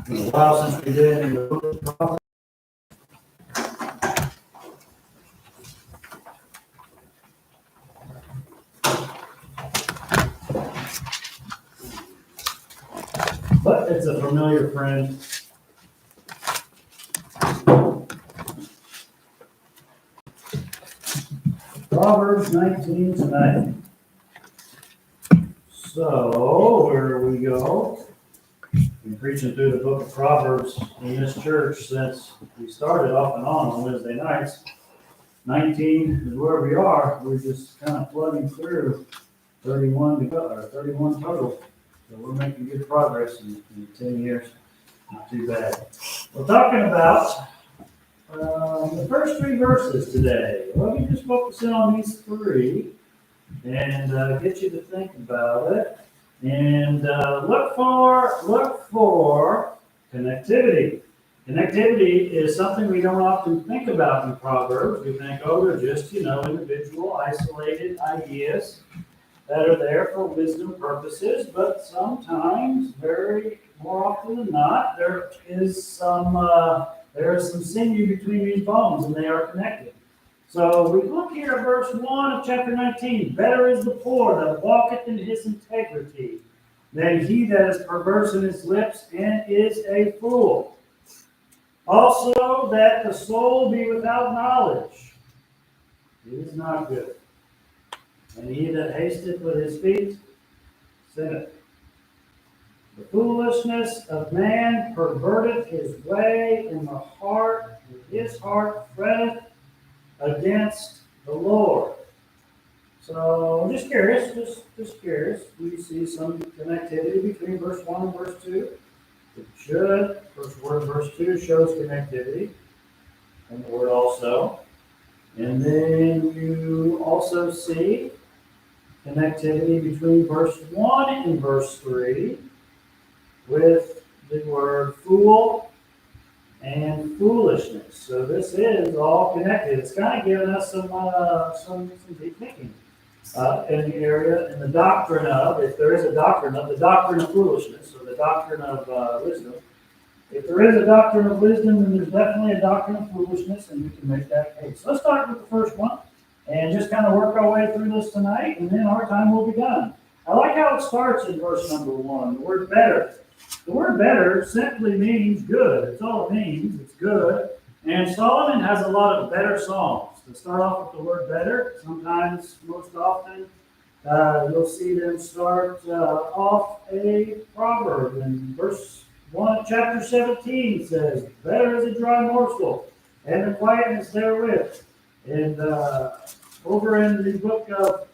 It's been a while since we did in the book of Proverbs. But it's a familiar friend. Proverbs 19 tonight. So, where we go. Been preaching through the book of Proverbs in this church since we started off and on Wednesday nights. 19 is where we are. We're just kind of plugging through 31 to go, or 31 total. So we're making good progress in 10 years. Not too bad. We're talking about the first three verses today. Let me just focus in on these three and get you to think about it. And look for connectivity. Connectivity is something we don't often think about in Proverbs. We think, oh, they're just, individual, isolated ideas that are there for wisdom purposes. But sometimes, more often than not, there is some sinew between these bones, and they are connected. So we look here at verse 1 of chapter 19. Better is the poor that walketh in his integrity than he that is perverse in his lips and is a fool. Also, that the soul be without knowledge, it is not good. And he that hasteth with his feet sinneth. The foolishness of man perverteth his way, and his heart fretteth against the Lord. So I'm just curious, just curious. We see some connectivity between verse 1 and verse 2. It should. First word, verse 2 shows connectivity, and the word also. And then you also see connectivity between verse 1 and verse 3 with the word fool and foolishness. So this is all connected. It's kind of giving us some deep thinking in the area, in the doctrine of, if there is a doctrine of, the doctrine of foolishness, or the doctrine of wisdom. If there is a doctrine of wisdom, then there's definitely a doctrine of foolishness, and we can make that case. So let's start with the first one, and just kind of work our way through this tonight, and then our time will be done. I like how it starts in verse number 1, the word better. The word better simply means good. That's all it means. It's good. And Solomon has a lot of better songs. To start off with the word better, sometimes, most often, you'll see them start off a proverb. And verse 1 of chapter 17 says, better is a dry morsel, and the quietness therewith. And over in the book of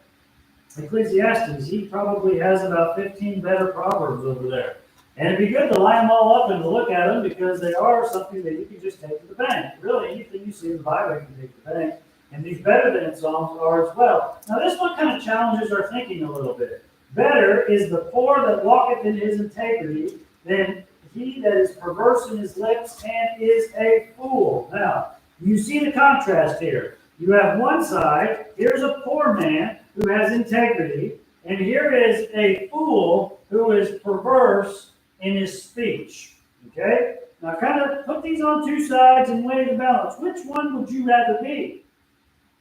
Ecclesiastes, he probably has about 15 better proverbs over there. And it'd be good to line them all up and to look at them, because they are something that you can just take to the bank. Really, anything you see in the Bible, you can take to the bank. And these better than songs are as well. Now, this one kind of challenges our thinking a little bit. Better is the poor that walketh in his integrity than he that is perverse in his lips and is a fool. Now, you see the contrast here. You have one side, here's a poor man who has integrity, and here is a fool who is perverse in his speech. Okay? Now kind of put these on two sides and weigh the balance. Which one would you rather be?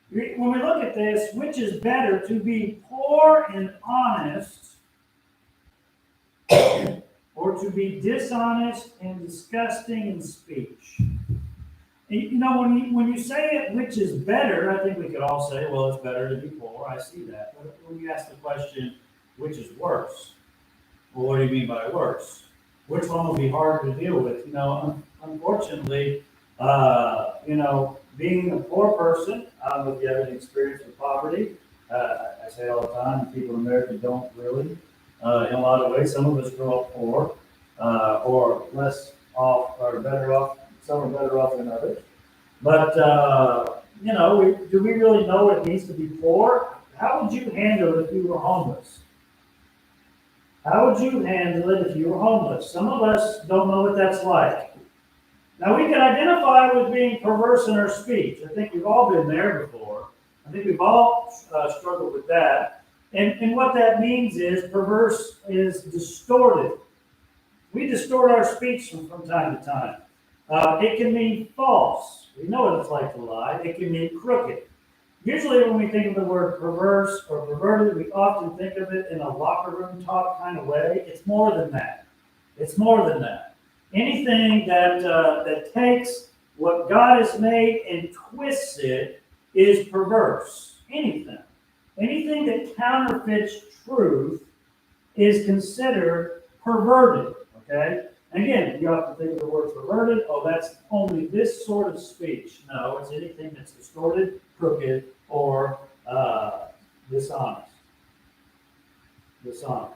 When we look at this, which is better, to be poor and honest, or to be dishonest and disgusting in speech? When you say it, which is better, I think we could all say, well, it's better to be poor. I see that. But when you ask the question, which is worse? Well, what do you mean by worse? Which one will be harder to deal with? Unfortunately, being a poor person, I don't know if you have any experience with poverty. I say all the time, people in America don't really. In a lot of ways, some of us grow up poor, or less off, or better off. Some are better off than others. But, do we really know what it means to be poor? How would you handle it if you were homeless? How would you handle it if you were homeless? Some of us don't know what that's like. Now, we can identify with being perverse in our speech. I think we've all been there before. I think we've all struggled with that. And what that means is perverse is distorted. We distort our speech from time to time. It can mean false. We know what it's like to lie. It can mean crooked. Usually when we think of the word perverse or perverted, we often think of it in a locker room talk kind of way. It's more than that. It's more than that. Anything that takes what God has made and twists it is perverse. Anything. Anything that counterfeits truth is considered perverted. Okay? Again, you have to think of the word perverted. Oh, that's only this sort of speech. No, it's anything that's distorted, crooked, or dishonest. Dishonest.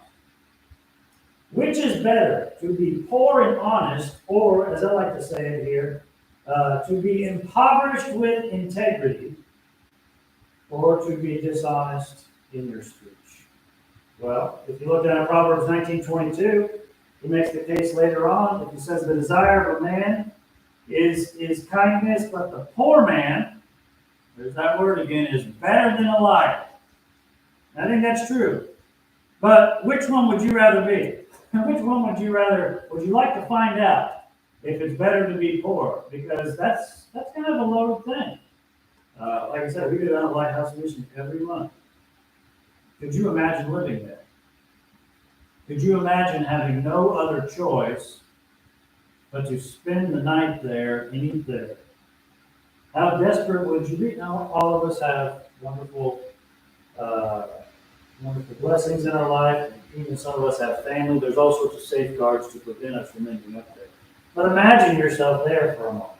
Which is better, to be poor and honest, or, as I like to say it here, to be impoverished with integrity, or to be dishonest in your speech? Well, if you look at Proverbs 19:22, he makes the case later on. If he says the desire of a man is kindness, but the poor man, there's that word again, is better than a liar. I think that's true. But which one would you rather be? Which one would you like to find out if it's better to be poor? Because that's kind of a loaded thing. Like I said, we go down to Lighthouse Mission every month. Could you imagine living there? Could you imagine having no other choice but to spend the night there and eat there? How desperate would you be? Now, all of us have wonderful blessings in our life. Even some of us have family. There's all sorts of safeguards to prevent us from ending up there. But imagine yourself there for a moment.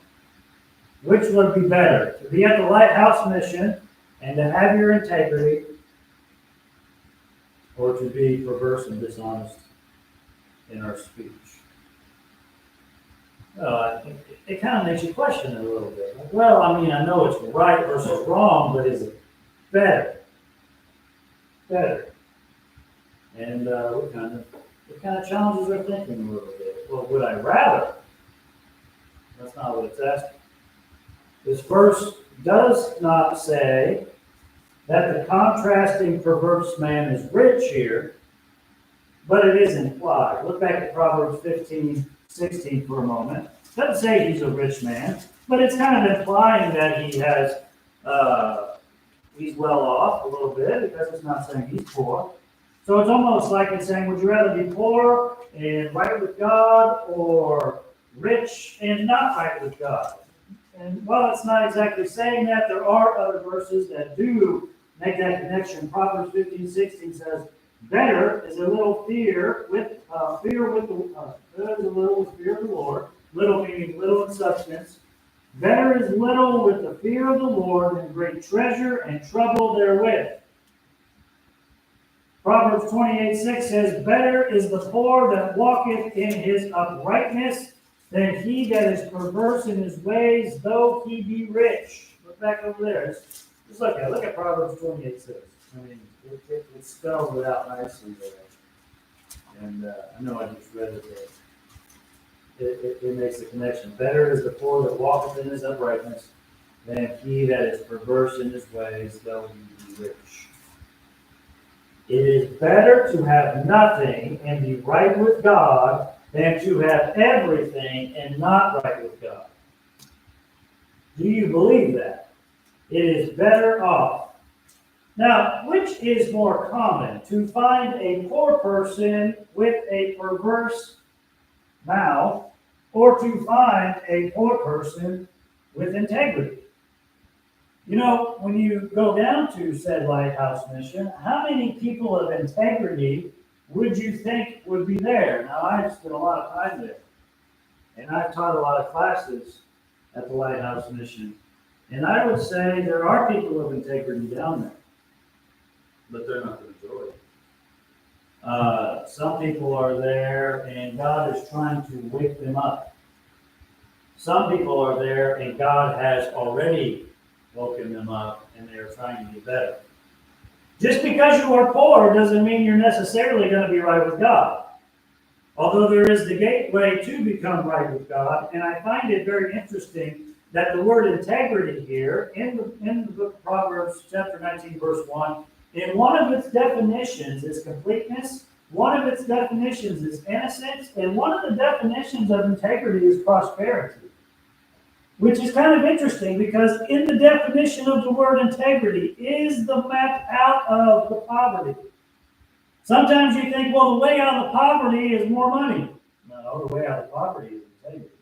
Which would be better? To be at the Lighthouse Mission and to have your integrity, or to be perverse and dishonest in our speech? It kind of makes you question it a little bit. Like, well, I mean, I know it's right versus wrong, but is it better? Better. And it kind of challenges our thinking a little bit. Well, would I rather? That's not what it's asking. This verse does not say that the contrasting perverse man is rich here, but it is implied. Look back at Proverbs 15:16 for a moment. It doesn't say he's a rich man, but it's kind of implying that he has he's well off a little bit, because it's not saying he's poor. So it's almost like it's saying, would you rather be poor and right with God, or rich and not right with God? And while it's not exactly saying that, there are other verses that do make that connection. Proverbs 15:16 says, "Better is a little fear with fear of the Lord." Little meaning little in substance. Better is little with the fear of the Lord than great treasure and trouble therewith. Proverbs 28:6 says, "Better is the poor that walketh in his uprightness than he that is perverse in his ways, though he be rich." Look back over there. Just look at Proverbs 28:6. I mean, it spells it out nicely there. And I know I just read it there. It makes the connection. Better is the poor that walketh in his uprightness than he that is perverse in his ways, though he be rich. It is better to have nothing and be right with God than to have everything and not right with God. Do you believe that? It is better off. Now, which is more common? To find a poor person with a perverse mouth, or to find a poor person with integrity? You know, when you go down to said Lighthouse Mission, how many people of integrity would you think would be there? Now, I've spent a lot of time there, and I've taught a lot of classes at the Lighthouse Mission, and I would say there are people of integrity down there, but they're not the majority. Some people are there, and God is trying to wake them up. Some people are there, and God has already woken them up, and they are trying to be better. Just because you are poor doesn't mean you're necessarily going to be right with God. Although there is the gateway to become right with God, and I find it very interesting that the word integrity here in the book of Proverbs, chapter 19, verse 1, in one of its definitions is completeness, one of its definitions is innocence, and one of the definitions of integrity is prosperity. Which is kind of interesting because in the definition of the word integrity is the map out of the poverty. Sometimes you think, well, the way out of poverty is more money. No, the way out of poverty is integrity.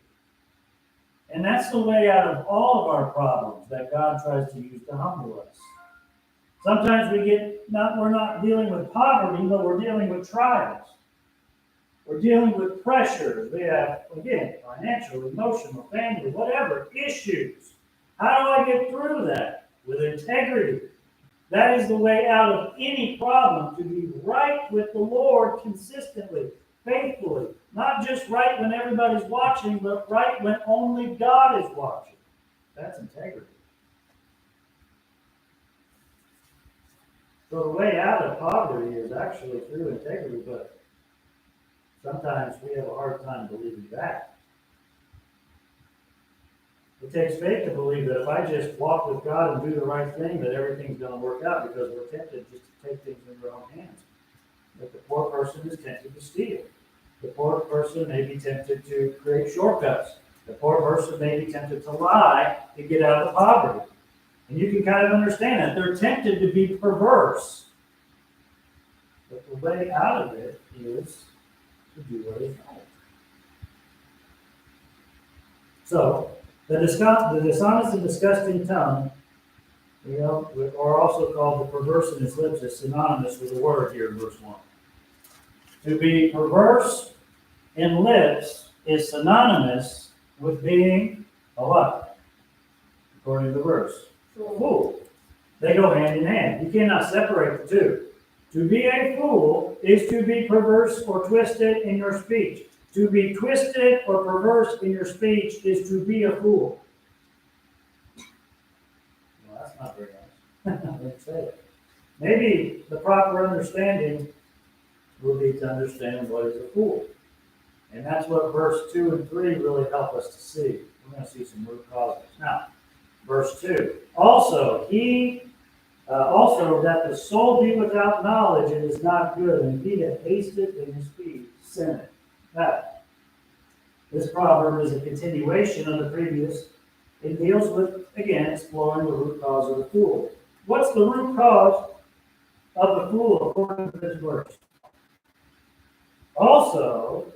And that's the way out of all of our problems that God tries to use to humble us. Sometimes we're not dealing with poverty, but we're dealing with trials. We're dealing with pressures. We have, again, financial, emotional, family, whatever, issues. How do I get through that? With integrity. That is the way out of any problem, to be right with the Lord consistently, faithfully. Not just right when everybody's watching, but right when only God is watching. That's integrity. So the way out of poverty is actually through integrity, but sometimes we have a hard time believing that. It takes faith to believe that if I just walk with God and do the right thing, that everything's going to work out, because we're tempted just to take things into our own hands. But the poor person is tempted to steal. The poor person may be tempted to create shortcuts. The poor person may be tempted to lie to get out of the poverty. And you can kind of understand that. They're tempted to be perverse. But the way out of it is to do what is right. So, the dishonest and disgusting tongue, are also called the perverse in his lips, is synonymous with the word here in verse 1. To be perverse in lips is synonymous with being a what? According to the verse. A fool. They go hand in hand. You cannot separate the two. To be a fool is to be perverse or twisted in your speech. To be twisted or perverse in your speech is to be a fool. Well, that's not very nice. Let's say it. Maybe the proper understanding will be to understand what is a fool. And that's what verse 2 and 3 really help us to see. We're going to see some root causes. Now, verse 2. Also that the soul be without knowledge, it is not good, and he that hasteth in his speech sinneth. Now, this proverb is a continuation of the previous. It deals with, again, exploring the root cause of the fool. What's the root cause of the fool according to this verse? Also,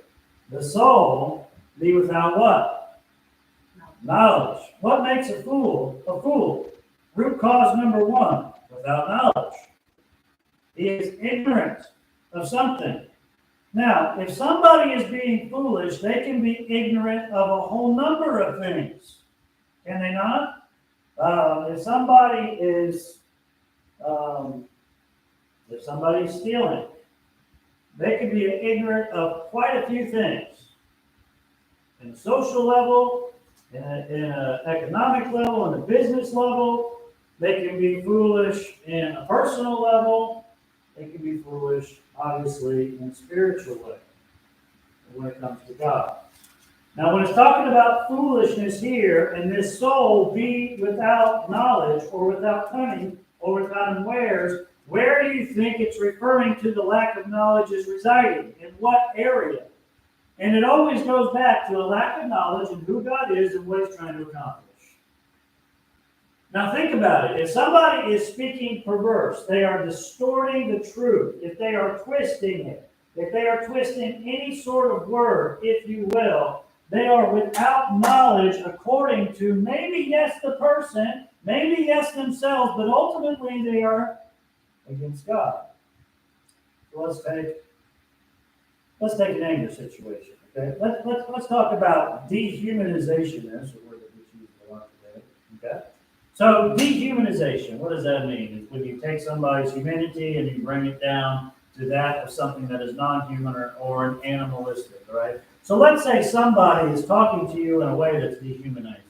the soul be without what? Knowledge. What makes a fool a fool? Root cause number 1, without knowledge. He is ignorant of something. Now, if somebody is being foolish, they can be ignorant of a whole number of things. Can they not? If somebody is stealing, they can be ignorant of quite a few things. In a social level, in an economic level, in a business level, they can be foolish in a personal level. They can be foolish, obviously, in a spiritual way when it comes to God. Now, when it's talking about foolishness here, and this soul be without knowledge or without cunning or without unawares, where do you think it's referring to the lack of knowledge is residing? In what area? And it always goes back to a lack of knowledge of who God is and what he's trying to accomplish. Now think about it. If somebody is speaking perverse, they are distorting the truth. If they are twisting it, if they are twisting any sort of word, if you will, they are without knowledge according to maybe yes the person, maybe yes themselves, but ultimately they are against God. So let's take an anger situation. Okay, let's talk about dehumanization. That's a word that we use a lot today. Okay, so dehumanization. What does that mean? It's when you take somebody's humanity and you bring it down to that of something that is non-human or an animalistic. Right. So let's say somebody is talking to you in a way that's dehumanizing.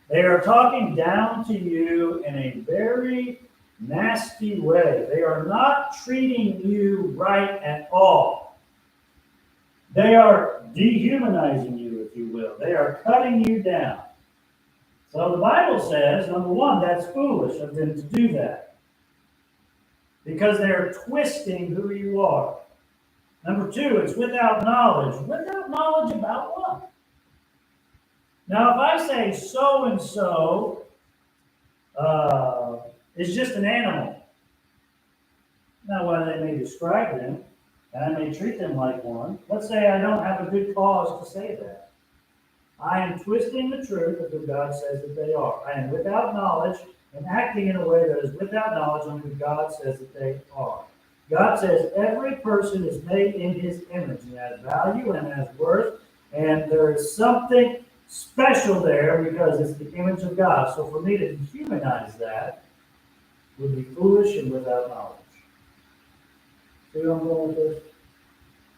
They are talking down to you in a very nasty way. They are not treating you right at all. They are dehumanizing you, if you will. They are cutting you down. So the Bible says, number 1, that's foolish of them to do that. because they're twisting who you are. Number two, it's without knowledge. Without knowledge about what? Now, if I say so and so is just an animal, now while they may describe them, and I may treat them like one, let's say I don't have a good cause to say that. I am twisting the truth of who God says that they are. I am without knowledge and acting in a way that is without knowledge on who God says that they are. God says every person is made in his image and has value and has worth, and there is something special there because it's the image of God. So for me to dehumanize that would be foolish and without knowledge. See where I'm going with this?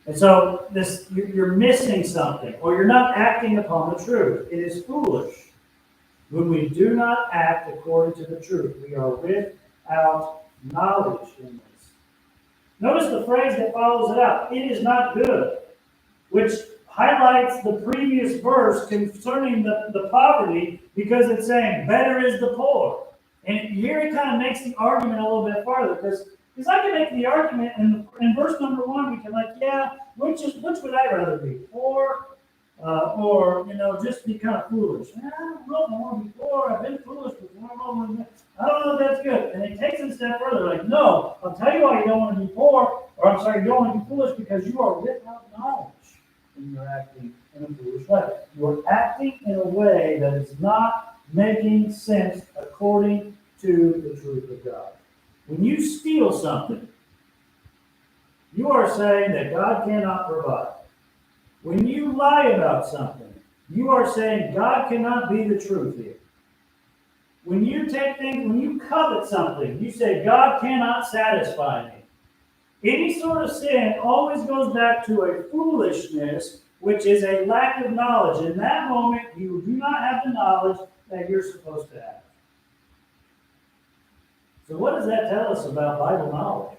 And so you're missing something, or you're not acting upon the truth. It is foolish when we do not act according to the truth. We are without knowledge in this. Notice the phrase that follows it out. It is not good, which highlights the previous verse concerning the poverty, because it's saying better is the poor. And here it kind of makes the argument a little bit farther, because I can make the argument in verse number 1, we can which would I rather be, poor or just be kind of foolish? I don't know if I want to be poor. I've been foolish before. I don't know if that's good. And it takes it a step further, like, no, I'll tell you why you don't want to be poor, or I'm sorry, you don't want to be foolish, because you are without knowledge and you're acting in a foolish way. You're acting in a way that is not making sense according to the truth of God. When you steal something, you are saying that God cannot provide. When you lie about something, you are saying God cannot be the truth here. When you take things, when you covet something, you say God cannot satisfy me. Any sort of sin always goes back to a foolishness, which is a lack of knowledge. In that moment, you do not have the knowledge that you're supposed to have. So what does that tell us about Bible knowledge?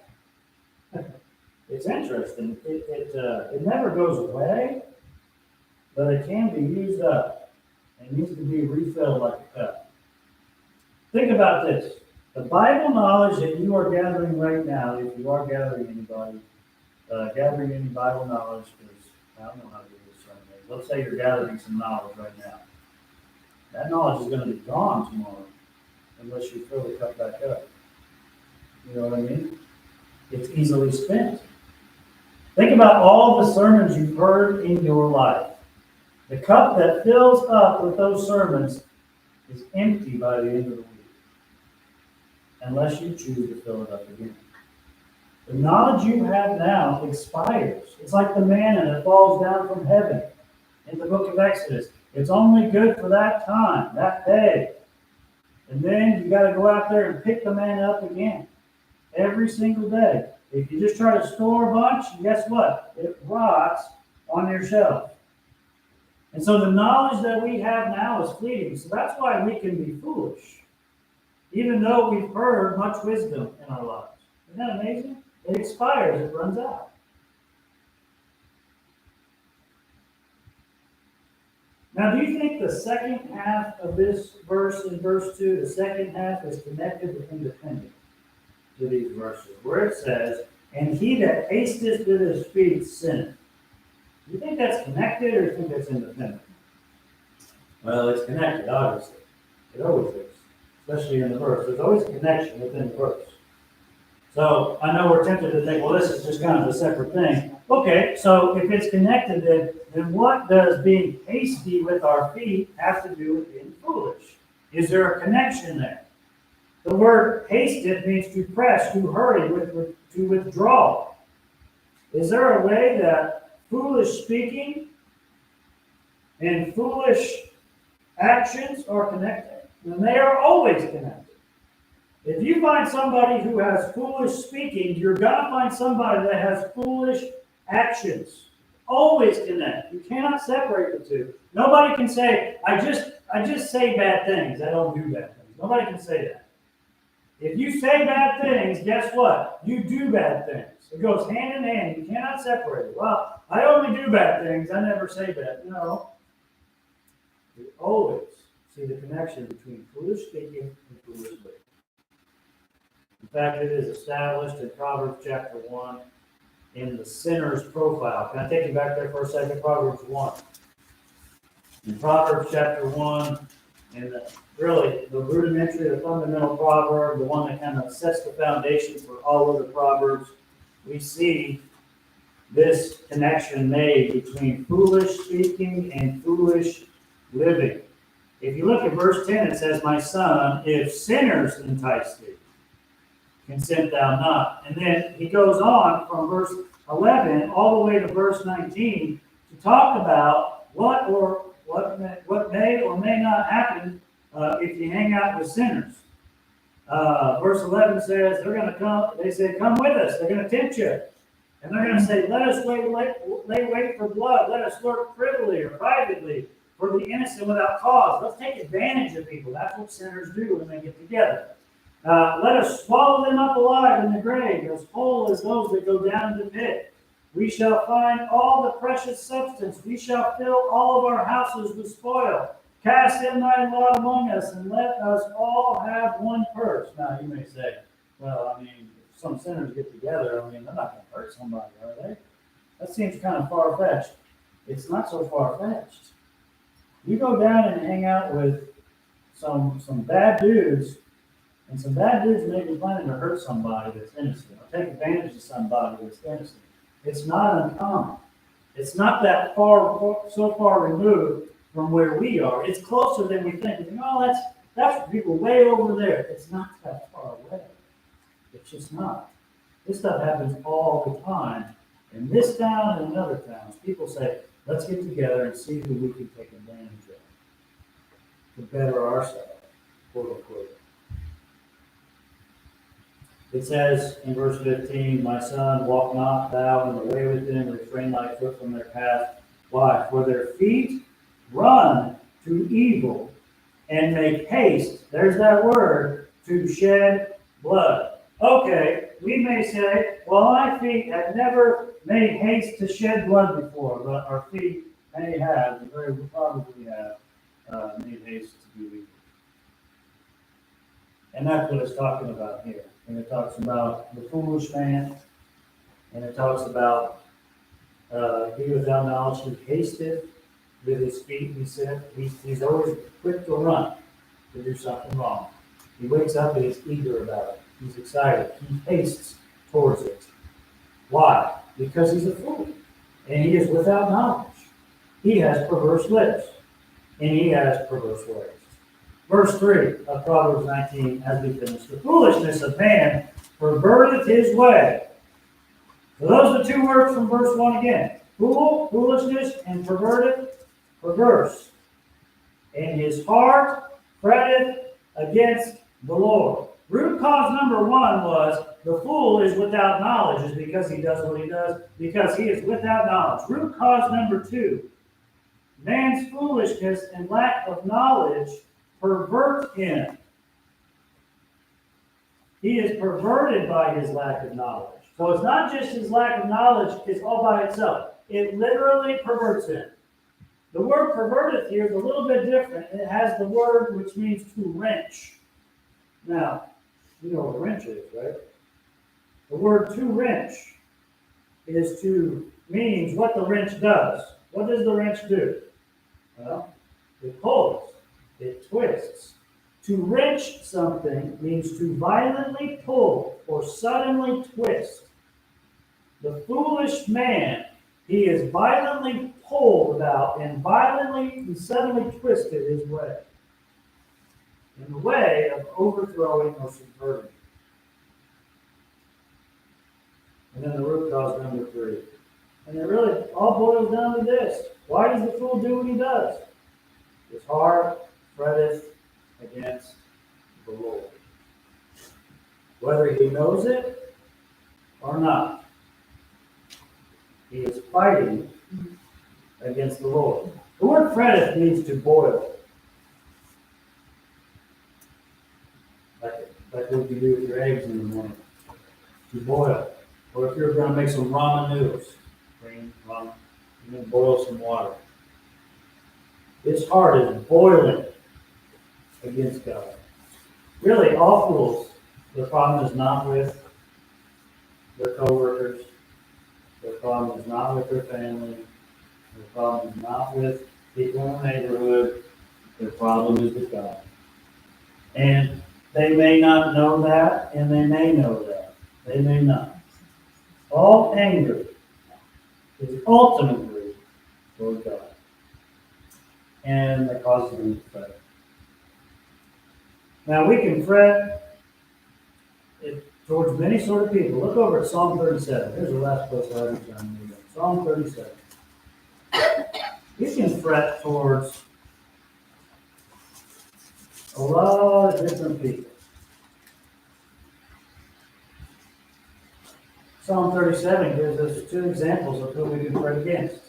It's interesting. It never goes away, but it can be used up and needs to be refilled like a cup. Think about this. The Bible knowledge that you are gathering right now, if you are gathering any Bible knowledge, because I don't know how to do this right now. Let's say you're gathering some knowledge right now. That knowledge is going to be gone tomorrow unless you fill the cup back up. You know what I mean? It's easily spent. Think about all the sermons you've heard in your life. The cup that fills up with those sermons is empty by the end of the week, unless you choose to fill it up again. The knowledge you have now expires. It's like the manna that falls down from heaven in the book of Exodus. It's only good for that time, that day. And then you got to go out there and pick the manna up again every single day. If you just try to store a bunch, guess what? It rots on your shelf. And so the knowledge that we have now is fleeting. So that's why we can be foolish, even though we've heard much wisdom in our lives. Isn't that amazing? It expires, it runs out. Now, do you think the second half of this verse in verse 2, the second half is connected with independent to these verses, where it says, and he that hasteth with his feet sinneth? Do you think that's connected, or do you think that's independent? Well, it's connected, obviously. It always is, especially in the verse. There's always a connection within the verse. So I know we're tempted to think, well, this is just kind of a separate thing. Okay, so if it's connected, then what does being hasty with our feet have to do with being foolish? Is there a connection there? The word hasted means to press, to hurry, to withdraw. Is there a way that foolish speaking and foolish actions are connected? And they are always connected. If you find somebody who has foolish speaking, you're going to find somebody that has foolish actions. Always connect. You cannot separate the two. Nobody can say, I just say bad things. I don't do bad things. Nobody can say that. If you say bad things, guess what? You do bad things. It goes hand in hand. You cannot separate it. Well, I only do bad things. I never say bad. No. You always see the connection between foolish speaking and foolish living. In fact, it is established in Proverbs chapter 1 in the sinner's profile. Can I take you back there for a second? Proverbs 1. In Proverbs chapter 1, and really the rudimentary, the fundamental proverb, the one that kind of sets the foundation for all of the proverbs, we see this connection made between foolish speaking and foolish living. If you look at verse 10, it says, "My son, if sinners entice thee, consent thou not." And then he goes on from verse 11 all the way to verse 19 to talk about what may or may not happen if you hang out with sinners. Verse 11 says they're going to come. They say, "Come with us." They're going to tempt you, and they're going to say, "Let us lay wait for blood. Let us lurk privily or privately for the innocent without cause." Let's take advantage of people. That's what sinners do when they get together. "Let us swallow them up alive in the grave, as whole as those that go down in the pit. We shall find all the precious substance. We shall fill all of our houses with spoil. Cast in thy lot among us, and let us all have one purse." Now you may say, "Well, I mean, if some sinners get together, I mean, they're not going to hurt somebody, are they?" That seems kind of far-fetched. It's not so far-fetched. You go down and hang out with some bad dudes, and some bad dudes may be planning to hurt somebody that's innocent, or take advantage of somebody that's innocent. It's not uncommon. It's not that so far removed from where we are. It's closer than we think. We think, "Oh, that's people way over there." It's not that far away. It's just not. This stuff happens all the time in this town and in other towns. People say, "Let's get together and see who we can take advantage of to better ourselves," quote unquote. It says in verse 15, "My son, walk not thou in the way with them, refrain thy foot from their path. Why? For their feet run to evil and make haste," there's that word, "to shed blood." Okay, we may say, "Well, my feet have never made haste to shed blood before," but our feet may have, and very probably have, made haste to do evil. And that's what it's talking about here. And it talks about the foolish man, and it talks about he without knowledge who hasteth with his feet. He said he's always quick to run to do something wrong. He wakes up and he's eager about it. He's excited. He hastes towards it. Why? Because he's a fool, and he is without knowledge. He has perverse lips, and he has perverse ways. Verse 3 of Proverbs 19, as we finish, "The foolishness of man perverteth his way." So those are the two words from verse 1 again. Fool, foolishness, and perverteth, perverse. "And his heart fretteth against the Lord." Root cause number 1 was the fool is without knowledge, is because he does what he does, because he is without knowledge. Root cause number 2, man's foolishness and lack of knowledge pervert him. He is perverted by his lack of knowledge. So it's not just his lack of knowledge is all by itself. It literally perverts him. The word perverted here is a little bit different. It has the word which means to wrench. Now, you know what a wrench is, right? The word to wrench means what the wrench does. What does the wrench do? Well, it pulls. It twists. To wrench something means to violently pull or suddenly twist. The foolish man, he is violently pulled about and violently, suddenly twisted his way, in the way of overthrowing or subverting. And then the root cause number 3. And it really all boils down to this. Why does the fool do what he does? His heart fretteth against the Lord. Whether he knows it or not, he is fighting against the Lord. The word fretteth means to boil. Like what you do with your eggs in the morning. To boil. Or if you're going to make some ramen noodles, green ramen, you're going to boil some water. His heart is boiling against God. Really, all fools The problem is not with their coworkers. The problem is not with their family. The problem is not with people in the neighborhood. The problem is with God. And they may not know that, and they may know that. They may not. All anger is ultimately toward God. And that causes them to fret. Now we can fret towards many sort of people. Look over at Psalm 37. Here's the last place I have time. Psalm 37. You can fret towards a lot of different people. Psalm 37 gives us two examples of who we can fret against.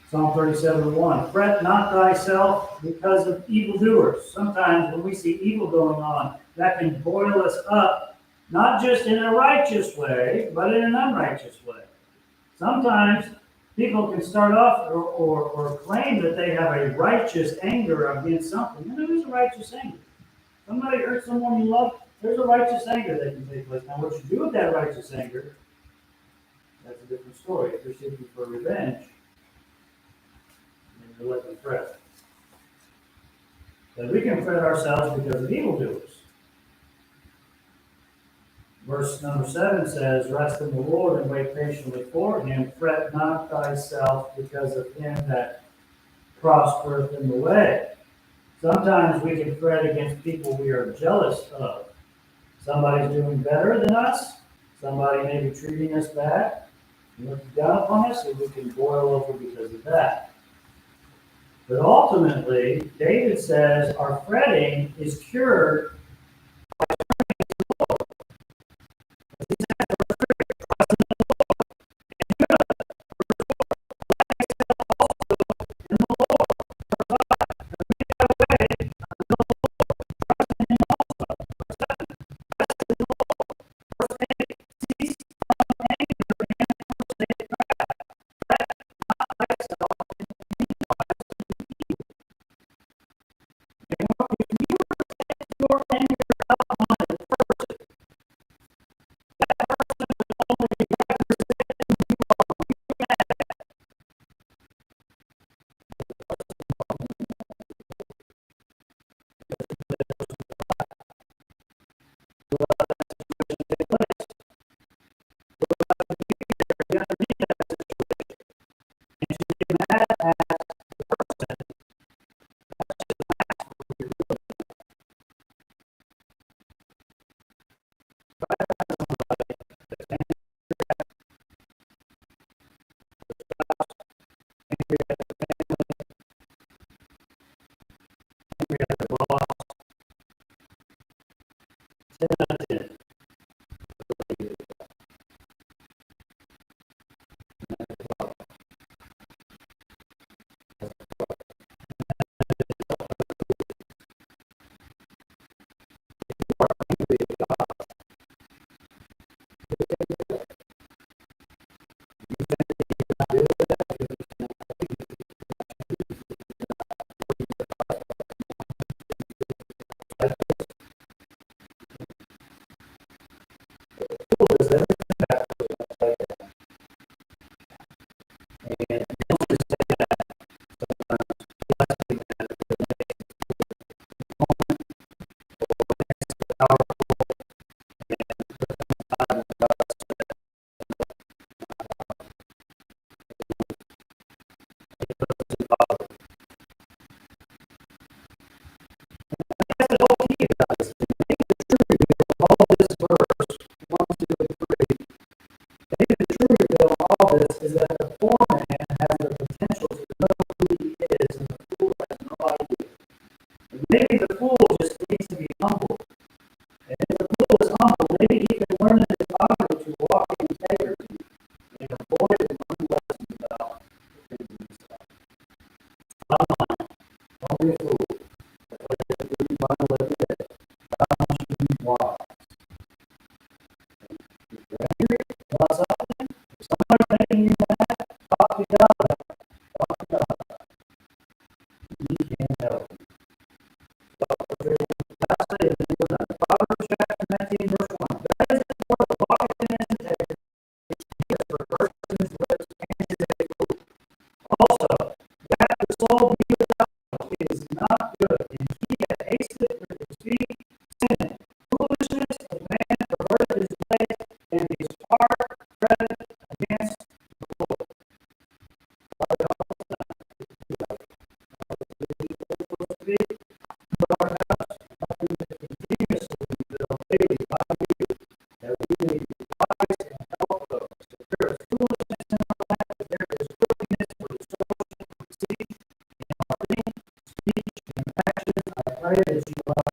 Psalm 37:1. Fret not thyself because of evildoers. Sometimes when we see evil going on, that can boil us up, not just in a righteous way, but in an unrighteous way. Sometimes people can start off or claim that they have a righteous anger against something. And there is a righteous anger. Somebody hurt someone you love, there's a righteous anger that can take place. Now, what you do with that righteous anger, that's a different story. If you're seeking for revenge, then you're letting it fret. But we can fret ourselves because of evildoers. Verse number 7 says, rest in the Lord and wait patiently for him. Fret not thyself because of him that prospereth in the way. Sometimes we can fret against people we are jealous of. Somebody's doing better than us. Somebody may be treating us bad, looking down upon us, and we can boil over because of that. But ultimately, David says our fretting is cured. Is that the poor man has the potential to know who he is, and the fool has no idea. And maybe the fool just needs to be humble. And if the fool is humble, maybe he can learn in his poverty to walk in integrity and avoid and learn lessons about the things of himself. Don't be a fool. That's what they do in the Bible every day. God wants you to be wise. If you're angry about something, if somebody's making you mad, heart fretted against the Lord. Lord, continuously will daily by you, that we may be wise and help those. If there is foolishness in our land, if there is wickedness for the souls and deceit in our thinking, speech, and actions, I pray that you allow